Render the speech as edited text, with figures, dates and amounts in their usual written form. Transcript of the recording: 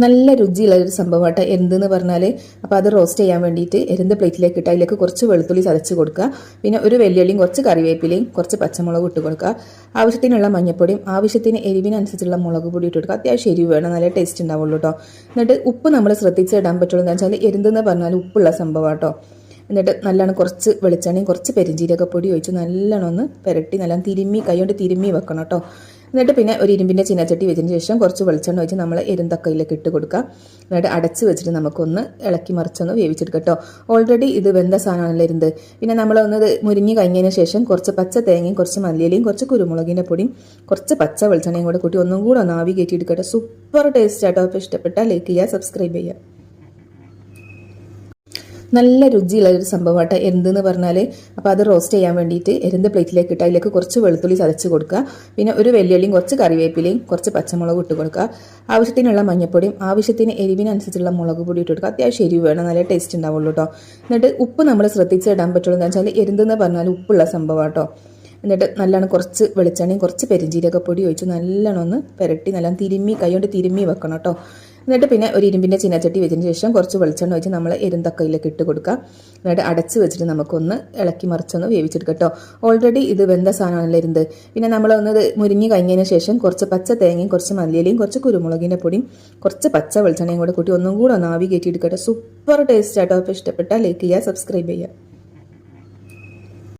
നല്ല രുചിയുള്ള ഒരു സംഭവമായിട്ട് എന്തെന്ന് പറഞ്ഞാൽ അപ്പോൾ അത് റോസ്റ്റ് ചെയ്യാൻ വേണ്ടിയിട്ട് എരുന്ത് പ്ലേറ്റിലേക്ക് ഇട്ട് അതിലേക്ക് കുറച്ച് വെളുത്തുള്ളി ചതച്ച് കൊടുക്കുക. പിന്നെ ഒരു വെല്ലുള്ളിയും കുറച്ച് കറിവേപ്പിലയും കുറച്ച് പച്ചമുളക് ഇട്ട് കൊടുക്കുക. ആവശ്യത്തിനുള്ള മഞ്ഞൾപ്പൊടിയും ആവശ്യത്തിന് എരിവിനനുസരിച്ചുള്ള മുളക് പൊടി ഇട്ട് കൊടുക്കുക. അത്യാവശ്യം എരിവ് വേണം, നല്ല ടേസ്റ്റ് ഉണ്ടാവുള്ളൂ കേട്ടോ. എന്നിട്ട് ഉപ്പ് നമ്മൾ ശ്രദ്ധിച്ച് ഇടാൻ പറ്റുള്ളൂ. എന്താ വെച്ചാൽ എരുന്തെന്ന് പറഞ്ഞാൽ ഉപ്പുള്ള സംഭവം കേട്ടോ. എന്നിട്ട് നല്ലോണം കുറച്ച് വെളിച്ചെണ്ണയും കുറച്ച് പെരിഞ്ജീരകപ്പൊടി ഒഴിച്ച് നല്ലോണം ഒന്ന് പുരട്ടി നല്ലോണം കൈകൊണ്ട് തിരുമ്മി വെക്കണം കേട്ടോ. എന്നിട്ട് പിന്നെ ഒരു ഇരുമ്പിൻ്റെ ചീനച്ചട്ടി വെച്ചതിന് ശേഷം കുറച്ച് വെളിച്ചെണ്ണ ഒഴിച്ച് നമ്മൾ എരുന്തക്കയിലേക്ക് ഇട്ട് കൊടുക്കുക. എന്നിട്ട് അടച്ച് വെച്ചിട്ട് നമുക്കൊന്ന് ഇളക്കി മറിച്ചൊന്ന് വേവിച്ചെടുക്കാം കേട്ടോ. ഓൾറെഡി ഇത് വെന്ത സാധനമാണല്ലോ ഇരുന്ന്. പിന്നെ നമ്മളൊന്ന് മുരിഞ്ഞ് കഴിഞ്ഞതിന് ശേഷം കുറച്ച് പച്ച തേങ്ങയും കുറച്ച് മല്ലിയിലയും കുറച്ച് കുരുമുളകിൻ്റെ പൊടിയും കുറച്ച് പച്ച വെളിച്ചെണ്ണയും കൂടെ കൂട്ടി ഒന്നും കൂടെ ഒന്ന് ആവി കയറ്റിയെടുക്കട്ടെ. സൂപ്പർ ടേസ്റ്റ് ആട്ടോ. അപ്പോൾ ഇഷ്ടപ്പെട്ടാൽ ലൈക്ക് ചെയ്യുക, സബ്സ്ക്രൈബ് ചെയ്യുക. നല്ല രുചിയുള്ള ഒരു സംഭവമായിട്ട് എന്തെന്ന് പറഞ്ഞാൽ അപ്പോൾ അത് റോസ്റ്റ് ചെയ്യാൻ വേണ്ടിയിട്ട് എരുന്ത് പ്ലേറ്റിലേക്ക് ഇട്ട് അതിലേക്ക് കുറച്ച് വെളുത്തുള്ളി ചതച്ച് കൊടുക്കുക. പിന്നെ ഒരു വെല്ലുള്ളിയും കുറച്ച് കറിവേപ്പിലയും കുറച്ച് പച്ചമുളക് ഇട്ട് കൊടുക്കുക. ആവശ്യത്തിനുള്ള മഞ്ഞൾപ്പൊടിയും ആവശ്യത്തിന് എരിവിനനുസരിച്ചുള്ള മുളക് പൊടി ഇട്ട് കൊടുക്കുക. അത്യാവശ്യം എരിവ് വേണം, നല്ല ടേസ്റ്റ് ഉണ്ടാവുള്ളൂ കേട്ടോ. എന്നിട്ട് ഉപ്പ് നമ്മൾ ശ്രദ്ധിച്ച് ഇടാൻ പറ്റുള്ളൂ. എന്താ വെച്ചാൽ എരുന്തെന്ന് പറഞ്ഞാൽ ഉപ്പുള്ള സംഭവം കേട്ടോ. എന്നിട്ട് നല്ലോണം കുറച്ച് വെളിച്ചെണ്ണയും കുറച്ച് പെരിഞ്ജീരകപ്പൊടി ഒഴിച്ച് നല്ലോണം ഒന്ന് പുരട്ടി നല്ലോണം കൈകൊണ്ട് തിരുമ്മി വെക്കണം കേട്ടോ. എന്നിട്ട് പിന്നെ ഒരു ഇരുമ്പിൻ്റെ ചീനച്ചട്ടി വെച്ചതിന് ശേഷം കുറച്ച് വെളിച്ചെണ്ണ ഒഴിച്ച് നമ്മൾ എരുന്തക്കയിലേക്ക് ഇട്ട് കൊടുക്കുക. എന്നിട്ട് അടച്ച് വെച്ചിട്ട് നമുക്കൊന്ന് ഇളക്കി മറിച്ചൊന്ന് വേവിച്ചെടുക്കാം കേട്ടോ. ഓൾറെഡി ഇത് വെന്ത സാധനമാണല്ലോ ഇരുന്ന്. പിന്നെ നമ്മളൊന്ന് മുരിഞ്ഞ് കഴിഞ്ഞതിന് ശേഷം കുറച്ച് പച്ച തേങ്ങയും കുറച്ച് മല്ലിയിലയും കുറച്ച് കുരുമുളകിൻ്റെ പൊടിയും കുറച്ച് പച്ച വെളിച്ചെണ്ണയും കൂടെ കൂട്ടി ഒന്നും കൂടെ ഒന്ന് ആവി കയറ്റിയെടുക്കട്ടെ. സൂപ്പർ ടേസ്റ്റ് ആട്ടോ. അപ്പോൾ ഇഷ്ടപ്പെട്ടാൽ ലൈക്ക് ചെയ്യുക, സബ്സ്ക്രൈബ് ചെയ്യുക.